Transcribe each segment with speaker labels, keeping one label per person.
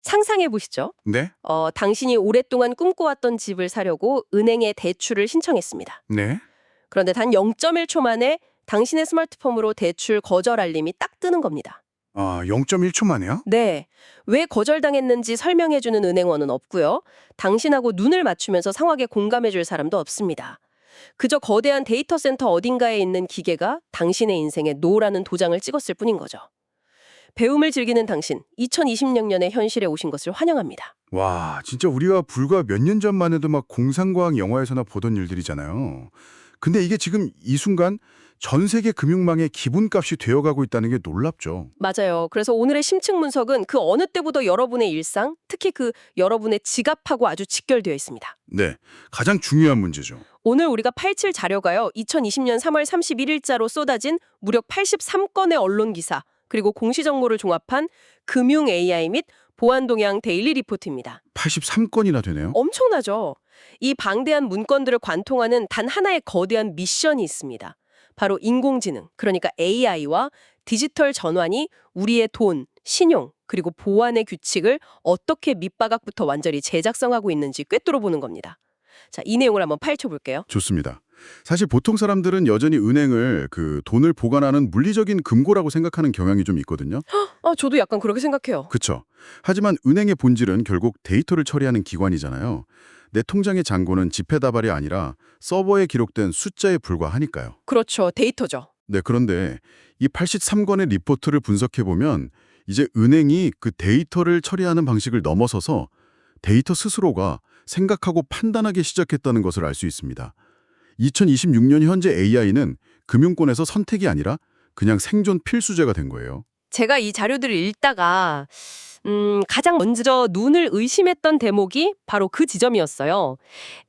Speaker 1: 상상해 보시죠.
Speaker 2: 네?
Speaker 1: 당신이 오랫동안 꿈꿔왔던 집을 사려고 은행에 대출을 신청했습니다.
Speaker 2: 네?
Speaker 1: 그런데 단 0.1초 만에 당신의 스마트폰으로 대출 거절 알림이 딱 뜨는 겁니다.
Speaker 2: 아, 0.1초 만에요?
Speaker 1: 네. 왜 거절당했는지 설명해주는 은행원은 없고요. 당신하고 눈을 맞추면서 상황에 공감해줄 사람도 없습니다. 그저 거대한 데이터 센터 어딘가에 있는 기계가 당신의 인생에 노라는 도장을 찍었을 뿐인 거죠. 배움을 즐기는 당신, 2026년에 현실에 오신 것을 환영합니다.
Speaker 2: 와, 진짜 우리가 불과 몇 년 전만 해도 막 공상과학 영화에서나 보던 일들이잖아요. 근데 이게 지금 이 순간 전 세계 금융망의 기본값이 되어가고 있다는 게 놀랍죠.
Speaker 1: 맞아요. 그래서 오늘의 심층 분석은 그 어느 때보다 여러분의 일상, 특히 그 여러분의 지갑하고 아주 직결되어 있습니다.
Speaker 2: 네, 가장 중요한 문제죠.
Speaker 1: 오늘 우리가 파헤칠 자료가요. 2020년 3월 31일자로 쏟아진 무려 83건의 언론 기사, 그리고 공시 정보를 종합한 금융 AI 및 보안 동향 데일리 리포트입니다.
Speaker 2: 83건이나 되네요.
Speaker 1: 엄청나죠? 이 방대한 문건들을 관통하는 단 하나의 거대한 미션이 있습니다. 바로 인공지능, 그러니까 AI와 디지털 전환이 우리의 돈, 신용, 그리고 보안의 규칙을 어떻게 밑바닥부터 완전히 재작성하고 있는지 꿰뚫어 보는 겁니다. 자, 이 내용을 한번 파헤쳐 볼게요.
Speaker 2: 좋습니다. 사실 보통 사람들은 여전히 은행을 돈을 보관하는 물리적인 금고라고 생각하는 경향이 좀 있거든요.
Speaker 1: 저도 약간 그렇게 생각해요.
Speaker 2: 그렇죠. 하지만 은행의 본질은 결국 데이터를 처리하는 기관이잖아요. 내 통장의 잔고는 지폐다발이 아니라 서버에 기록된 숫자에 불과하니까요.
Speaker 1: 그렇죠. 데이터죠.
Speaker 2: 네, 그런데 이 83건의 리포트를 분석해보면 이제 은행이 그 데이터를 처리하는 방식을 넘어서서 데이터 스스로가 생각하고 판단하기 시작했다는 것을 알 수 있습니다. 2026년 현재 AI는 금융권에서 선택이 아니라 그냥 생존 필수제가 된 거예요.
Speaker 1: 제가 이 자료들을 읽다가 가장 먼저 눈을 의심했던 대목이 바로 그 지점이었어요.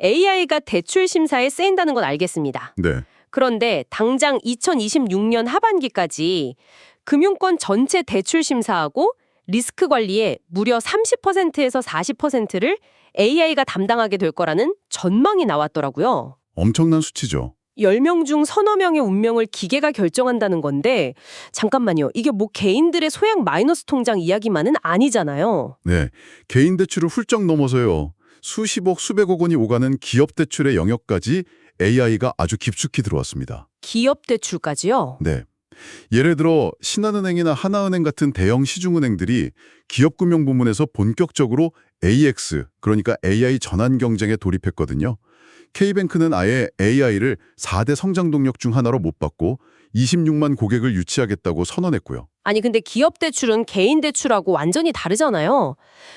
Speaker 1: AI가 대출 심사에 쓰인다는 건 알겠습니다.
Speaker 2: 네,
Speaker 1: 그런데 당장 2026년 하반기까지 금융권 전체 대출 심사하고 리스크 관리에 무려 30%에서 40%를 AI가 담당하게 될 거라는 전망이 나왔더라고요.
Speaker 2: 엄청난 수치죠.
Speaker 1: 10명 중 서너 명의 운명을 기계가 결정한다는 건데 잠깐만요. 이게 뭐 개인들의 소액 마이너스 통장 이야기만은 아니잖아요.
Speaker 2: 네, 개인 대출을 훌쩍 넘어서요. 수십억, 수백억 원이 오가는 기업 대출의 영역까지 AI가 아주 깊숙이 들어왔습니다.
Speaker 1: 기업 대출까지요?
Speaker 2: 네. 예를 들어 신한은행이나 하나은행 같은 대형 시중은행들이 기업금융 부문에서 본격적으로 AX, 그러니까 AI 전환 경쟁에 돌입했거든요. K뱅크는 아예 AI를 4대 성장 동력 중 하나로 못 봤고 26만 고객을 유치하겠다고 선언했고요.
Speaker 1: 아니 근데 기업 대출은 개인 대출하고 완전히 다르잖아요.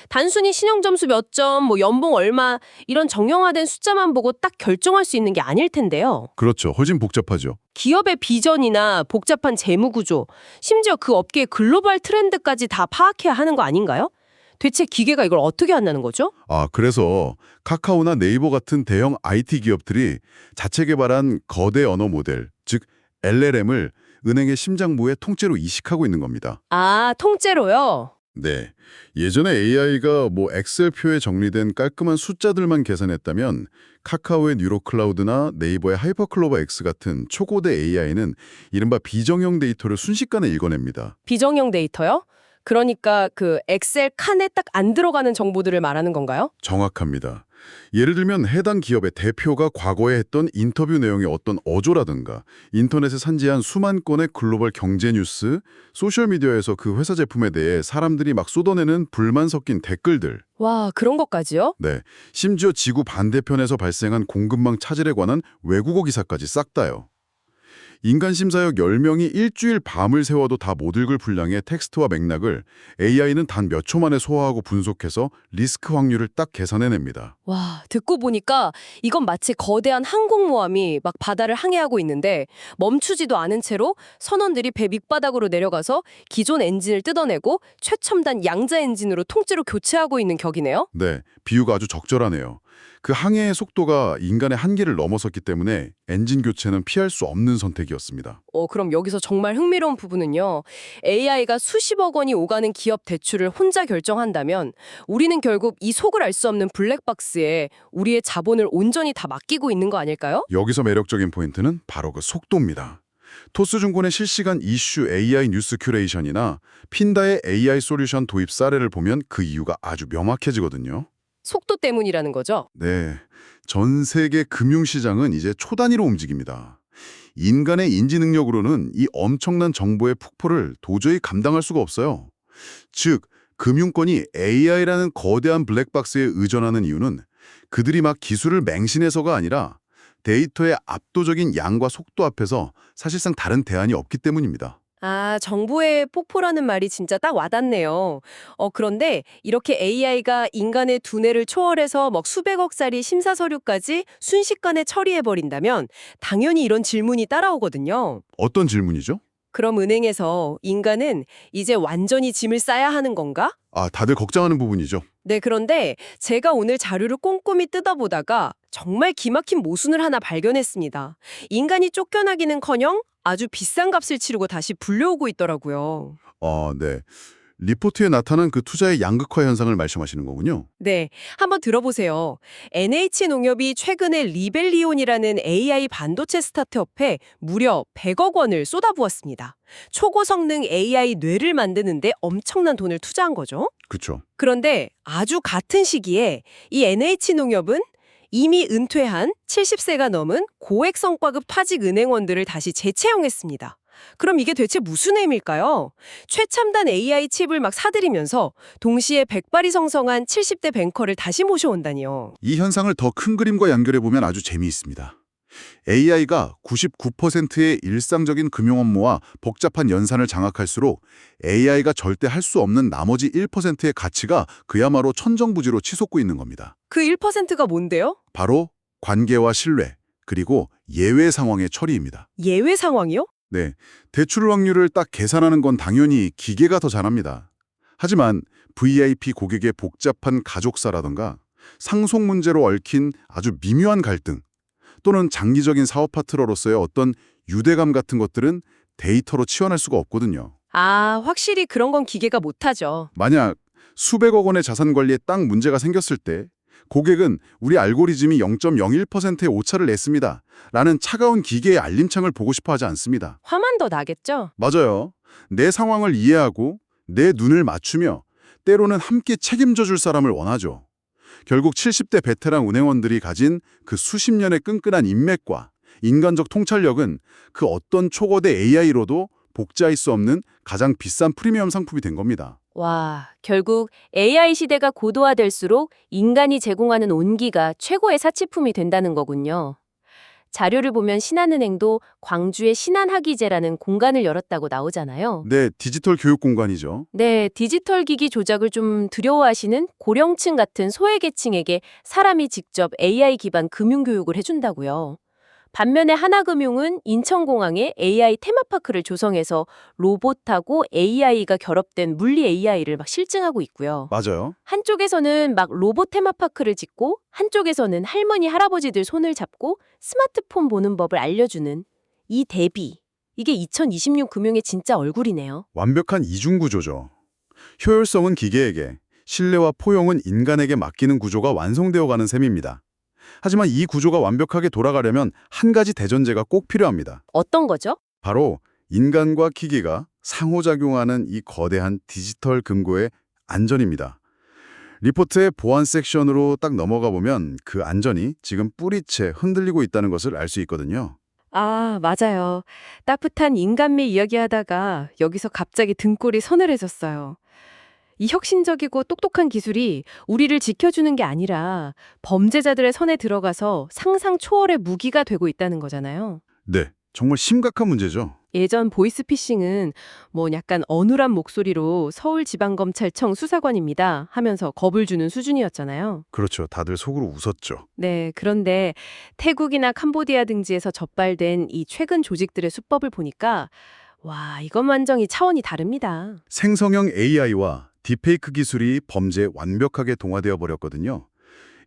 Speaker 1: 단순히 신용 점수 몇 점, 뭐 연봉 얼마 이런 정형화된 숫자만 보고 딱 결정할 수 있는 게 아닐 텐데요.
Speaker 2: 그렇죠. 훨씬 복잡하죠.
Speaker 1: 기업의 비전이나 복잡한 재무 구조, 심지어 그 업계의 글로벌 트렌드까지 다 파악해야 하는 거 아닌가요? 대체 기계가 이걸 어떻게 한다는 거죠?
Speaker 2: 그래서 카카오나 네이버 같은 대형 IT 기업들이 자체 개발한 거대 언어 모델, 즉 LLM을 은행의 심장부에 통째로 이식하고 있는 겁니다.
Speaker 1: 통째로요?
Speaker 2: 네. 예전에 AI가 엑셀표에 정리된 깔끔한 숫자들만 계산했다면 카카오의 뉴로클라우드나 네이버의 하이퍼클로버 X 같은 초고대 AI는 이른바 비정형 데이터를 순식간에 읽어냅니다.
Speaker 1: 비정형 데이터요? 그러니까 그 엑셀 칸에 딱 안 들어가는 정보들을 말하는 건가요?
Speaker 2: 정확합니다. 예를 들면 해당 기업의 대표가 과거에 했던 인터뷰 내용의 어떤 어조라든가 인터넷에 산지한 수만 건의 글로벌 경제 뉴스, 소셜미디어에서 그 회사 제품에 대해 사람들이 막 쏟아내는 불만 섞인 댓글들,
Speaker 1: 와, 그런 것까지요?
Speaker 2: 네, 심지어 지구 반대편에서 발생한 공급망 차질에 관한 외국어 기사까지 싹 다요. 인간 심사역 10명이 일주일 밤을 새워도 다 못 읽을 분량의 텍스트와 맥락을 AI는 단 몇 초 만에 소화하고 분석해서 리스크 확률을 딱 계산해냅니다.
Speaker 1: 와, 듣고 보니까 이건 마치 거대한 항공모함이 막 바다를 항해하고 있는데 멈추지도 않은 채로 선원들이 배 밑바닥으로 내려가서 기존 엔진을 뜯어내고 최첨단 양자 엔진으로 통째로 교체하고 있는 격이네요?
Speaker 2: 네, 비유가 아주 적절하네요. 그 항해의 속도가 인간의 한계를 넘어섰기 때문에 엔진 교체는 피할 수 없는 선택이었습니다.
Speaker 1: 그럼 여기서 정말 흥미로운 부분은요. AI가 수십억 원이 오가는 기업 대출을 혼자 결정한다면 우리는 결국 이 속을 알 수 없는 블랙박스에 우리의 자본을 온전히 다 맡기고 있는 거 아닐까요?
Speaker 2: 여기서 매력적인 포인트는 바로 그 속도입니다. 토스증권의 실시간 이슈 AI 뉴스 큐레이션이나 핀다의 AI 솔루션 도입 사례를 보면 그 이유가 아주 명확해지거든요.
Speaker 1: 속도 때문이라는 거죠?
Speaker 2: 네, 전 세계 금융시장은 이제 초단위로 움직입니다. 인간의 인지 능력으로는 이 엄청난 정보의 폭포를 도저히 감당할 수가 없어요. 즉, 금융권이 AI라는 거대한 블랙박스에 의존하는 이유는 그들이 막 기술을 맹신해서가 아니라 데이터의 압도적인 양과 속도 앞에서 사실상 다른 대안이 없기 때문입니다.
Speaker 1: 아, 정보의 폭포라는 말이 진짜 딱 와닿네요. 그런데 이렇게 AI가 인간의 두뇌를 초월해서 막 수백억짜리 심사 서류까지 순식간에 처리해버린다면 당연히 이런 질문이 따라오거든요.
Speaker 2: 어떤 질문이죠?
Speaker 1: 그럼 은행에서 인간은 이제 완전히 짐을 싸야 하는 건가?
Speaker 2: 아, 다들 걱정하는 부분이죠.
Speaker 1: 네, 그런데 제가 오늘 자료를 꼼꼼히 뜯어보다가 정말 기막힌 모순을 하나 발견했습니다. 인간이 쫓겨나기는커녕 아주 비싼 값을 치르고 다시 불려오고 있더라고요.
Speaker 2: 네. 리포트에 나타난 그 투자의 양극화 현상을 말씀하시는 거군요.
Speaker 1: 네, 한번 들어보세요. NH농협이 최근에 리벨리온이라는 AI 반도체 스타트업에 무려 100억 원을 쏟아부었습니다. 초고성능 AI 뇌를 만드는데 엄청난 돈을 투자한 거죠.
Speaker 2: 그렇죠.
Speaker 1: 그런데 아주 같은 시기에 이 NH농협은 이미 은퇴한 70세가 넘은 고액 성과급 파직 은행원들을 다시 재채용했습니다. 그럼 이게 대체 무슨 의미일까요? 최첨단 AI 칩을 막 사들이면서 동시에 백발이 성성한 70대 뱅커를 다시 모셔온다니요.
Speaker 2: 이 현상을 더 큰 그림과 연결해 보면 아주 재미있습니다. AI가 99%의 일상적인 금융 업무와 복잡한 연산을 장악할수록 AI가 절대 할 수 없는 나머지 1%의 가치가 그야말로 천정부지로 치솟고 있는 겁니다.
Speaker 1: 그 1%가 뭔데요?
Speaker 2: 바로 관계와 신뢰, 그리고 예외 상황의 처리입니다.
Speaker 1: 예외 상황이요?
Speaker 2: 네, 대출 확률을 딱 계산하는 건 당연히 기계가 더 잘합니다. 하지만 VIP 고객의 복잡한 가족사라던가 상속 문제로 얽힌 아주 미묘한 갈등, 또는 장기적인 사업 파트너로서의 어떤 유대감 같은 것들은 데이터로 치환할 수가 없거든요.
Speaker 1: 아, 확실히 그런 건 기계가 못하죠.
Speaker 2: 만약 수백억 원의 자산 관리에 딱 문제가 생겼을 때 고객은 우리 알고리즘이 0.01%의 오차를 냈습니다. 라는 차가운 기계의 알림창을 보고 싶어 하지 않습니다.
Speaker 1: 화만 더 나겠죠?
Speaker 2: 맞아요. 내 상황을 이해하고 내 눈을 맞추며 때로는 함께 책임져 줄 사람을 원하죠. 결국 70대 베테랑 은행원들이 가진 그 수십 년의 끈끈한 인맥과 인간적 통찰력은 그 어떤 초거대 AI로도 복제할 수 없는 가장 비싼 프리미엄 상품이 된 겁니다.
Speaker 3: 와, 결국 AI 시대가 고도화될수록 인간이 제공하는 온기가 최고의 사치품이 된다는 거군요. 자료를 보면 신한은행도 광주의 신한학위제라는 공간을 열었다고 나오잖아요.
Speaker 2: 네, 디지털 교육 공간이죠.
Speaker 3: 네, 디지털 기기 조작을 좀 두려워하시는 고령층 같은 소외계층에게 사람이 직접 AI 기반 금융교육을 해준다고요. 반면에 하나금융은 인천공항에 AI 테마파크를 조성해서 로봇하고 AI가 결합된 물리 AI를 막 실증하고 있고요.
Speaker 2: 맞아요.
Speaker 3: 한쪽에서는 막 로봇 테마파크를 짓고 한쪽에서는 할머니, 할아버지들 손을 잡고 스마트폰 보는 법을 알려주는 이 대비. 이게 2026 금융의 진짜 얼굴이네요.
Speaker 2: 완벽한 이중구조죠. 효율성은 기계에게, 신뢰와 포용은 인간에게 맡기는 구조가 완성되어 가는 셈입니다. 하지만 이 구조가 완벽하게 돌아가려면 한 가지 대전제가 꼭 필요합니다.
Speaker 3: 어떤 거죠?
Speaker 2: 바로 인간과 기기가 상호작용하는 이 거대한 디지털 금고의 안전입니다. 리포트의 보안 섹션으로 딱 넘어가 보면 그 안전이 지금 뿌리채 흔들리고 있다는 것을 알 수 있거든요.
Speaker 1: 아, 맞아요. 따뜻한 인간미 이야기하다가 여기서 갑자기 등골이 서늘해졌어요. 이 혁신적이고 똑똑한 기술이 우리를 지켜주는 게 아니라 범죄자들의 손에 들어가서 상상 초월의 무기가 되고 있다는 거잖아요.
Speaker 2: 네, 정말 심각한 문제죠.
Speaker 1: 예전 보이스피싱은 뭐 약간 어눌한 목소리로 서울지방검찰청 수사관입니다 하면서 겁을 주는 수준이었잖아요.
Speaker 2: 그렇죠. 다들 속으로 웃었죠.
Speaker 1: 네, 그런데 태국이나 캄보디아 등지에서 적발된 이 최근 조직들의 수법을 보니까 와, 이건 완전히 차원이 다릅니다.
Speaker 2: 생성형 AI와 딥페이크 기술이 범죄에 완벽하게 동화되어 버렸거든요.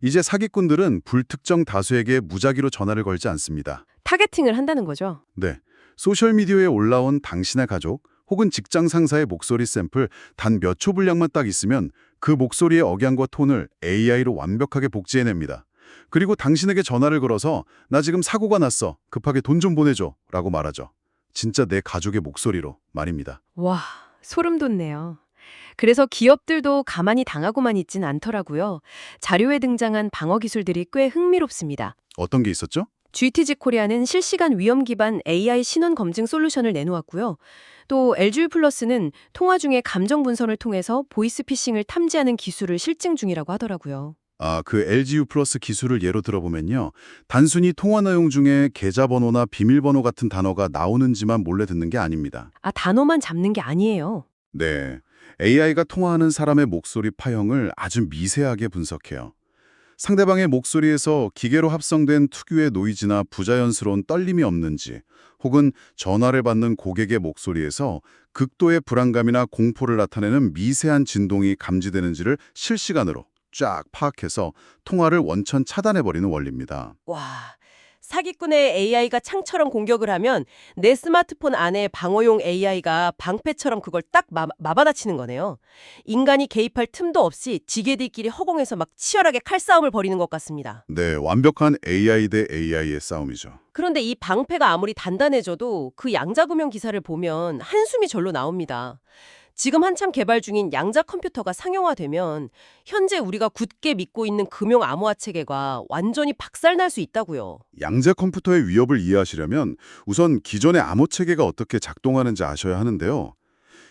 Speaker 2: 이제 사기꾼들은 불특정 다수에게 무작위로 전화를 걸지 않습니다.
Speaker 1: 타겟팅을 한다는 거죠.
Speaker 2: 네, 소셜미디어에 올라온 당신의 가족 혹은 직장 상사의 목소리 샘플 단 몇 초 분량만 딱 있으면 그 목소리의 억양과 톤을 AI로 완벽하게 복제해냅니다. 그리고 당신에게 전화를 걸어서 나 지금 사고가 났어. 급하게 돈 좀 보내줘. 라고 말하죠. 진짜 내 가족의 목소리로 말입니다.
Speaker 3: 와, 소름 돋네요. 그래서 기업들도 가만히 당하고만 있진 않더라고요. 자료에 등장한 방어 기술들이 꽤 흥미롭습니다.
Speaker 2: 어떤 게 있었죠?
Speaker 3: GTG 코리아는 실시간 위험 기반 AI 신원 검증 솔루션을 내놓았고요. 또 LG 플러스는 통화 중에 감정 분석을 통해서 보이스피싱을 탐지하는 기술을 실증 중이라고 하더라고요.
Speaker 2: 그 LGU 플러스 기술을 예로 들어보면요. 단순히 통화 내용 중에 계좌번호나 비밀번호 같은 단어가 나오는지만 몰래 듣는 게 아닙니다.
Speaker 3: 아, 단어만 잡는 게 아니에요.
Speaker 2: 네. AI가 통화하는 사람의 목소리 파형을 아주 미세하게 분석해요. 상대방의 목소리에서 기계로 합성된 특유의 노이즈나 부자연스러운 떨림이 없는지, 혹은 전화를 받는 고객의 목소리에서 극도의 불안감이나 공포를 나타내는 미세한 진동이 감지되는지를 실시간으로 쫙 파악해서 통화를 원천 차단해버리는 원리입니다.
Speaker 1: 와, 사기꾼의 AI가 창처럼 공격을 하면 내 스마트폰 안에 방어용 AI가 방패처럼 그걸 딱 마받아치는 거네요. 인간이 개입할 틈도 없이 지게들끼리 허공에서 막 치열하게 칼싸움을 벌이는 것 같습니다.
Speaker 2: 네, 완벽한 AI 대 AI의 싸움이죠.
Speaker 1: 그런데 이 방패가 아무리 단단해져도 그 양자구명 기사를 보면 한숨이 절로 나옵니다. 지금 한참 개발 중인 양자 컴퓨터가 상용화되면 현재 우리가 굳게 믿고 있는 금융 암호화 체계가 완전히 박살날 수 있다고요.
Speaker 2: 양자 컴퓨터의 위협을 이해하시려면 우선 기존의 암호 체계가 어떻게 작동하는지 아셔야 하는데요.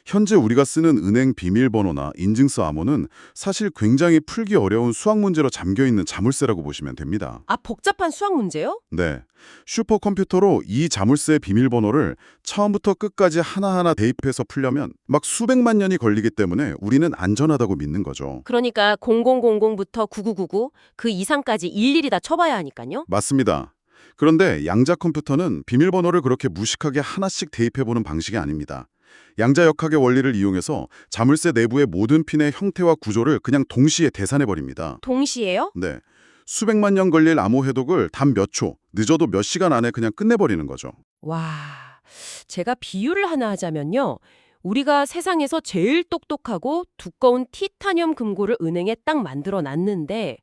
Speaker 2: 현재 우리가 쓰는 은행 비밀번호나 인증서 암호는 사실 굉장히 풀기 어려운 수학 문제로 잠겨있는 자물쇠라고 보시면 됩니다.
Speaker 1: 아, 복잡한 수학 문제요?
Speaker 2: 네, 슈퍼컴퓨터로 이 자물쇠 비밀번호를 처음부터 끝까지 하나하나 대입해서 풀려면 막 수백만 년이 걸리기 때문에 우리는 안전하다고 믿는 거죠.
Speaker 1: 그러니까 0000부터 9999 그 이상까지 일일이 다 쳐봐야 하니까요.
Speaker 2: 맞습니다. 그런데 양자 컴퓨터는 비밀번호를 그렇게 무식하게 하나씩 대입해보는 방식이 아닙니다. 양자역학의 원리를 이용해서 자물쇠 내부의 모든 핀의 형태와 구조를 그냥 동시에 계산해버립니다.
Speaker 1: 동시에요?
Speaker 2: 네, 수백만 년 걸릴 암호 해독을 단 몇 초, 늦어도 몇 시간 안에 그냥 끝내버리는 거죠.
Speaker 1: 와, 제가 비유를 하나 하자면요. 우리가 세상에서 제일 똑똑하고 두꺼운 티타늄 금고를 은행에 딱 만들어 놨는데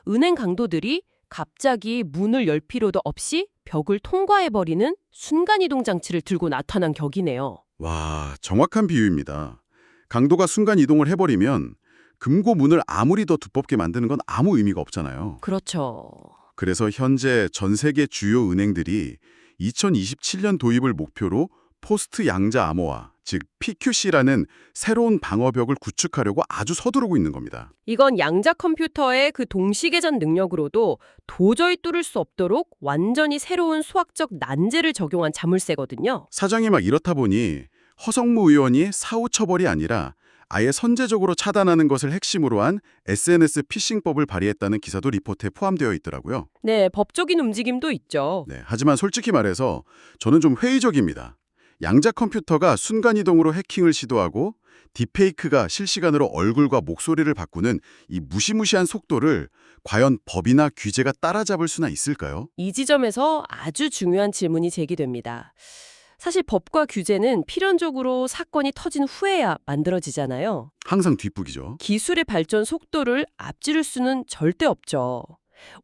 Speaker 1: 은행 강도들이 갑자기 문을 열 필요도 없이 벽을 통과해버리는 순간이동 장치를 들고 나타난 격이네요.
Speaker 2: 와, 정확한 비유입니다. 강도가 순간 이동을 해버리면 금고 문을 아무리 더 두껍게 만드는 건 아무 의미가 없잖아요.
Speaker 1: 그렇죠.
Speaker 2: 그래서 현재 전 세계 주요 은행들이 2027년 도입을 목표로 포스트 양자 암호화, 즉 PQC라는 새로운 방어벽을 구축하려고 아주 서두르고 있는 겁니다.
Speaker 1: 이건 양자 컴퓨터의 그 동시계전 능력으로도 도저히 뚫을 수 없도록 완전히 새로운 수학적 난제를 적용한 자물쇠거든요.
Speaker 2: 사정이 막 이렇다 보니 허성무 의원이 사후 처벌이 아니라 아예 선제적으로 차단하는 것을 핵심으로 한 SNS 피싱법을 발의했다는 기사도 리포트에 포함되어 있더라고요.
Speaker 1: 네, 법적인 움직임도 있죠.
Speaker 2: 네, 하지만 솔직히 말해서 저는 좀 회의적입니다. 양자 컴퓨터가 순간이동으로 해킹을 시도하고 딥페이크가 실시간으로 얼굴과 목소리를 바꾸는 이 무시무시한 속도를 과연 법이나 규제가 따라잡을 수나 있을까요?
Speaker 1: 이 지점에서 아주 중요한 질문이 제기됩니다. 사실 법과 규제는 필연적으로 사건이 터진 후에야 만들어지잖아요.
Speaker 2: 항상 뒷북이죠.
Speaker 1: 기술의 발전 속도를 앞지를 수는 절대 없죠.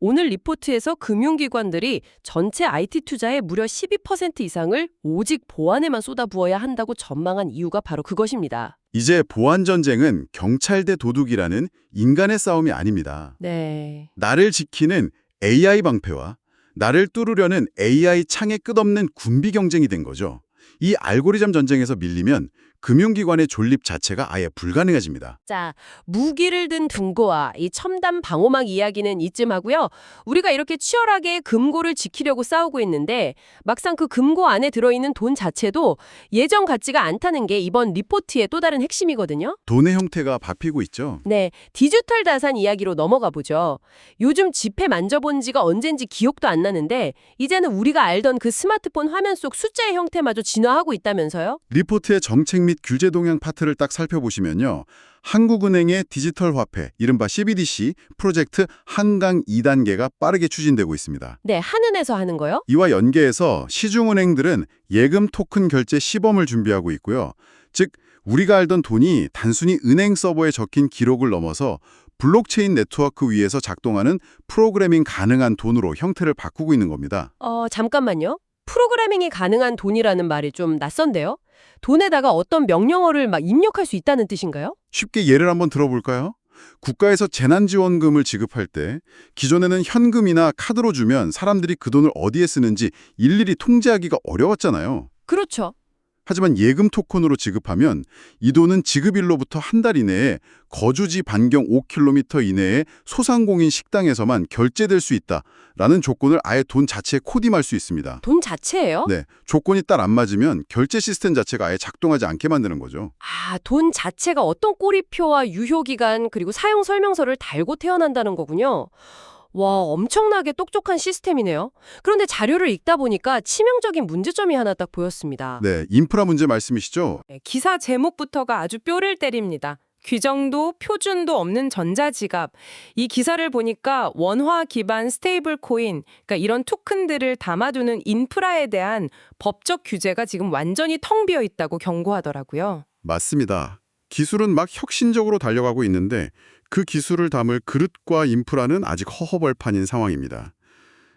Speaker 1: 오늘 리포트에서 금융기관들이 전체 IT 투자의 무려 12% 이상을 오직 보안에만 쏟아부어야 한다고 전망한 이유가 바로 그것입니다.
Speaker 2: 이제 보안 전쟁은 경찰 대 도둑이라는 인간의 싸움이 아닙니다.
Speaker 1: 네.
Speaker 2: 나를 지키는 AI 방패와 나를 뚫으려는 AI 창의 끝없는 군비 경쟁이 된 거죠. 이 알고리즘 전쟁에서 밀리면 금융기관의 존립 자체가 아예 불가능해집니다.
Speaker 1: 자, 무기를 든 금고와 이 첨단 방호막 이야기는 이쯤 하고요. 우리가 이렇게 치열하게 금고를 지키려고 싸우고 있는데 막상 그 금고 안에 들어있는 돈 자체도 예전 같지가 않다는 게 이번 리포트의 또 다른 핵심이거든요.
Speaker 2: 돈의 형태가 바뀌고 있죠.
Speaker 1: 네, 디지털 자산 이야기로 넘어가 보죠. 요즘 지폐 만져본 지가 언젠지 기억도 안 나는데 이제는 우리가 알던 그 스마트폰 화면 속 숫자의 형태마저 진화하고 있다면서요?
Speaker 2: 리포트의 정책 및 규제 동향 파트를 딱 살펴보시면요. 한국은행의 디지털 화폐, 이른바 CBDC 프로젝트 한강 2단계가 빠르게 추진되고 있습니다.
Speaker 1: 네, 한은에서 하는 거요?
Speaker 2: 이와 연계해서 시중은행들은 예금 토큰 결제 시범을 준비하고 있고요. 즉, 우리가 알던 돈이 단순히 은행 서버에 적힌 기록을 넘어서 블록체인 네트워크 위에서 작동하는 프로그래밍 가능한 돈으로 형태를 바꾸고 있는 겁니다.
Speaker 1: 잠깐만요. 프로그래밍이 가능한 돈이라는 말이 좀 낯선데요. 돈에다가 어떤 명령어를 막 입력할 수 있다는 뜻인가요?
Speaker 2: 쉽게 예를 한번 들어볼까요? 국가에서 재난지원금을 지급할 때 기존에는 현금이나 카드로 주면 사람들이 그 돈을 어디에 쓰는지 일일이 통제하기가 어려웠잖아요.
Speaker 1: 그렇죠.
Speaker 2: 하지만 예금 토큰으로 지급하면 이 돈은 지급일로부터 한 달 이내에 거주지 반경 5km 이내의 소상공인 식당에서만 결제될 수 있다라는 조건을 아예 돈 자체에 코딩할 수 있습니다.
Speaker 1: 돈 자체예요?
Speaker 2: 네, 조건이 딱 안 맞으면 결제 시스템 자체가 아예 작동하지 않게 만드는 거죠.
Speaker 1: 아, 돈 자체가 어떤 꼬리표와 유효기간 그리고 사용 설명서를 달고 태어난다는 거군요. 와, 엄청나게 똑똑한 시스템이네요. 그런데 자료를 읽다 보니까 치명적인 문제점이 하나 딱 보였습니다.
Speaker 2: 네, 인프라 문제 말씀이시죠?
Speaker 4: 네, 기사 제목부터가 아주 뼈를 때립니다. 규정도 표준도 없는 전자지갑. 이 기사를 보니까 원화 기반 스테이블 코인, 그러니까 이런 토큰들을 담아두는 인프라에 대한 법적 규제가 지금 완전히 텅 비어 있다고 경고하더라고요.
Speaker 2: 맞습니다. 기술은 막 혁신적으로 달려가고 있는데 그 기술을 담을 그릇과 인프라는 아직 허허벌판인 상황입니다.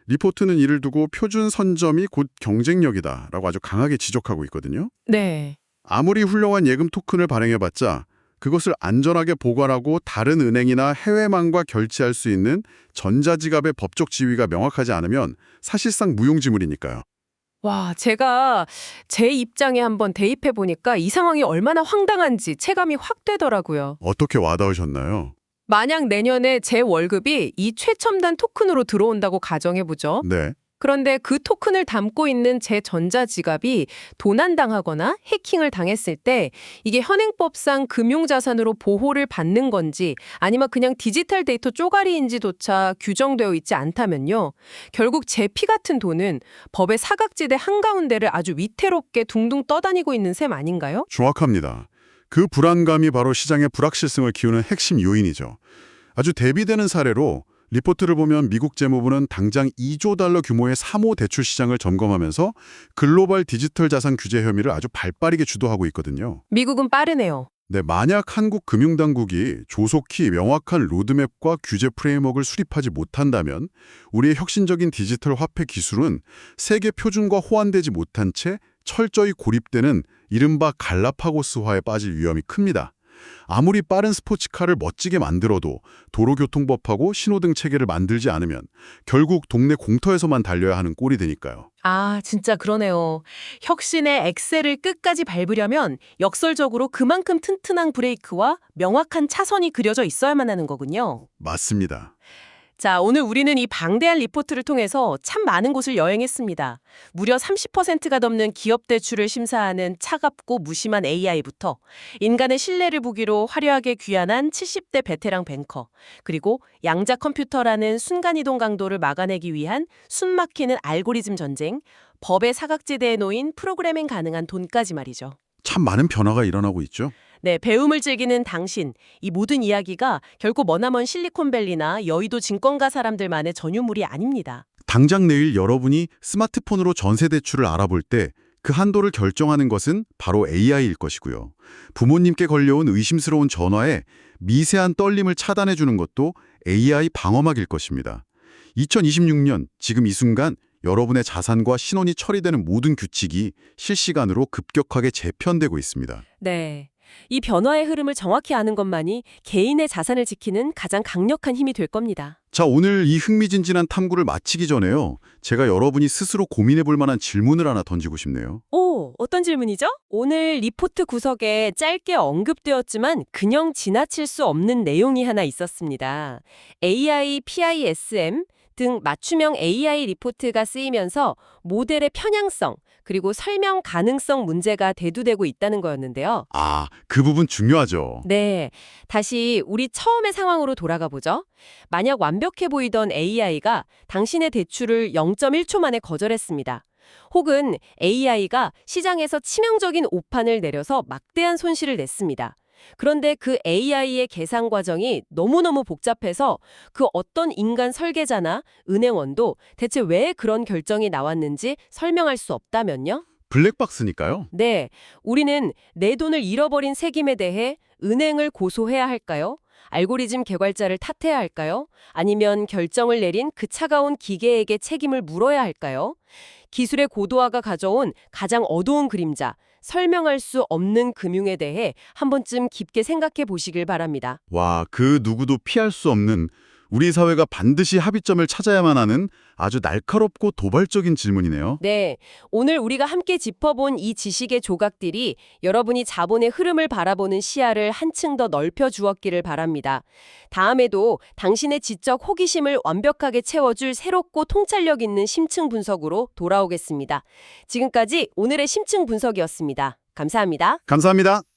Speaker 2: 리포트는 이를 두고 표준 선점이 곧 경쟁력이다라고 아주 강하게 지적하고 있거든요.
Speaker 4: 네.
Speaker 2: 아무리 훌륭한 예금 토큰을 발행해봤자 그것을 안전하게 보관하고 다른 은행이나 해외망과 결제할 수 있는 전자지갑의 법적 지위가 명확하지 않으면 사실상 무용지물이니까요.
Speaker 4: 와, 제가 제 입장에 한번 대입해 보니까 이 상황이 얼마나 황당한지 체감이 확 되더라고요.
Speaker 2: 어떻게 와닿으셨나요?
Speaker 4: 만약 내년에 제 월급이 이 최첨단 토큰으로 들어온다고 가정해보죠.
Speaker 2: 네.
Speaker 4: 그런데 그 토큰을 담고 있는 제 전자지갑이 도난당하거나 해킹을 당했을 때 이게 현행법상 금융자산으로 보호를 받는 건지 아니면 그냥 디지털 데이터 쪼가리인지조차 규정되어 있지 않다면요. 결국 제 피 같은 돈은 법의 사각지대 한가운데를 아주 위태롭게 둥둥 떠다니고 있는 셈 아닌가요?
Speaker 2: 정확합니다. 그 불안감이 바로 시장의 불확실성을 키우는 핵심 요인이죠. 아주 대비되는 사례로 리포트를 보면 미국 재무부는 당장 2조 달러 규모의 사모 대출 시장을 점검하면서 글로벌 디지털 자산 규제 혐의를 아주 발빠르게 주도하고 있거든요.
Speaker 4: 미국은 빠르네요.
Speaker 2: 네, 만약 한국 금융당국이 조속히 명확한 로드맵과 규제 프레임워크를 수립하지 못한다면 우리의 혁신적인 디지털 화폐 기술은 세계 표준과 호환되지 못한 채 철저히 고립되는 이른바 갈라파고스화에 빠질 위험이 큽니다. 아무리 빠른 스포츠카를 멋지게 만들어도 도로교통법하고 신호등 체계를 만들지 않으면 결국 동네 공터에서만 달려야 하는 꼴이 되니까요.
Speaker 4: 아, 진짜 그러네요. 혁신의 엑셀을 끝까지 밟으려면 역설적으로 그만큼 튼튼한 브레이크와 명확한 차선이 그려져 있어야만 하는 거군요.
Speaker 2: 맞습니다.
Speaker 1: 자, 오늘 우리는 이 방대한 리포트를 통해서 참 많은 곳을 여행했습니다. 무려 30%가 넘는 기업 대출을 심사하는 차갑고 무심한 AI부터 인간의 신뢰를 보기로 화려하게 귀환한 70대 베테랑 뱅커, 그리고 양자 컴퓨터라는 순간이동 강도를 막아내기 위한 숨막히는 알고리즘 전쟁, 법의 사각지대에 놓인 프로그래밍 가능한 돈까지 말이죠.
Speaker 2: 참 많은 변화가 일어나고 있죠.
Speaker 1: 네, 배움을 즐기는 당신, 이 모든 이야기가 결코 머나먼 실리콘밸리나 여의도 증권가 사람들만의 전유물이 아닙니다.
Speaker 2: 당장 내일 여러분이 스마트폰으로 전세 대출을 알아볼 때 그 한도를 결정하는 것은 바로 AI일 것이고요. 부모님께 걸려온 의심스러운 전화에 미세한 떨림을 차단해 주는 것도 AI 방어막일 것입니다. 2026년 지금 이 순간 여러분의 자산과 신원이 처리되는 모든 규칙이 실시간으로 급격하게 재편되고 있습니다.
Speaker 1: 네. 이 변화의 흐름을 정확히 아는 것만이 개인의 자산을 지키는 가장 강력한 힘이 될 겁니다.
Speaker 2: 자, 오늘 이 흥미진진한 탐구를 마치기 전에요. 제가 여러분이 스스로 고민해 볼 만한 질문을 하나 던지고 싶네요.
Speaker 1: 오, 어떤 질문이죠? 오늘 리포트 구석에 짧게 언급되었지만 그냥 지나칠 수 없는 내용이 하나 있었습니다. AI, PISM 등 맞춤형 AI 리포트가 쓰이면서 모델의 편향성, 그리고 설명 가능성 문제가 대두되고 있다는 거였는데요.
Speaker 2: 아, 그 부분 중요하죠.
Speaker 1: 네, 다시 우리 처음의 상황으로 돌아가 보죠. 만약 완벽해 보이던 AI가 당신의 대출을 0.1초 만에 거절했습니다. 혹은 AI가 시장에서 치명적인 오판을 내려서 막대한 손실을 냈습니다. 그런데 그 AI의 계산 과정이 너무너무 복잡해서 그 어떤 인간 설계자나 은행원도 대체 왜 그런 결정이 나왔는지 설명할 수 없다면요?
Speaker 2: 블랙박스니까요.
Speaker 1: 네, 우리는 내 돈을 잃어버린 책임에 대해 은행을 고소해야 할까요? 알고리즘 개발자를 탓해야 할까요? 아니면 결정을 내린 그 차가운 기계에게 책임을 물어야 할까요? 기술의 고도화가 가져온 가장 어두운 그림자, 설명할 수 없는 금융에 대해 한 번쯤 깊게 생각해 보시길 바랍니다.
Speaker 2: 와, 그 누구도 피할 수 없는 우리 사회가 반드시 합의점을 찾아야만 하는 아주 날카롭고 도발적인 질문이네요.
Speaker 1: 네, 오늘 우리가 함께 짚어본 이 지식의 조각들이 여러분이 자본의 흐름을 바라보는 시야를 한층 더 넓혀 주었기를 바랍니다. 다음에도 당신의 지적 호기심을 완벽하게 채워줄 새롭고 통찰력 있는 심층 분석으로 돌아오겠습니다. 지금까지 오늘의 심층 분석이었습니다. 감사합니다.
Speaker 2: 감사합니다.